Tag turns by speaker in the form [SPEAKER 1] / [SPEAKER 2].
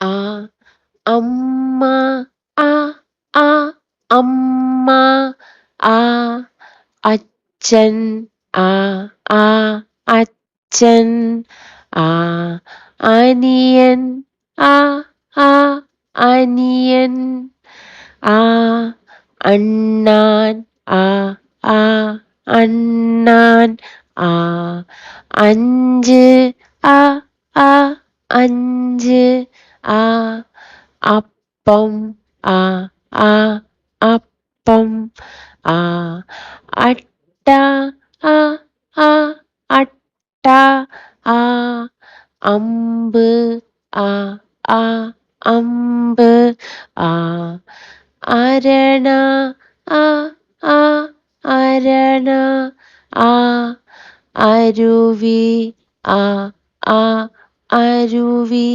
[SPEAKER 1] ആ അമ്മ ആ ആ അമ്മ ആ അച്ഛൻ ആ ആ അച്ഛൻ ആ അനിയൻ ആ ആ അനിയൻ ആ അണ്ണാൻ ആ ആ അണ്ണാൻ ആ അഞ്ച് ആ ആ അഞ്ച് ആ അപ്പം ആ ആ അപ്പം ആ അട്ട ആ ആ അട്ട ആ അമ്പ് ആ ആ അമ്പ് ആ അരണ ആ ആ അരണ ആ അരുവി ആ ആ അരുവി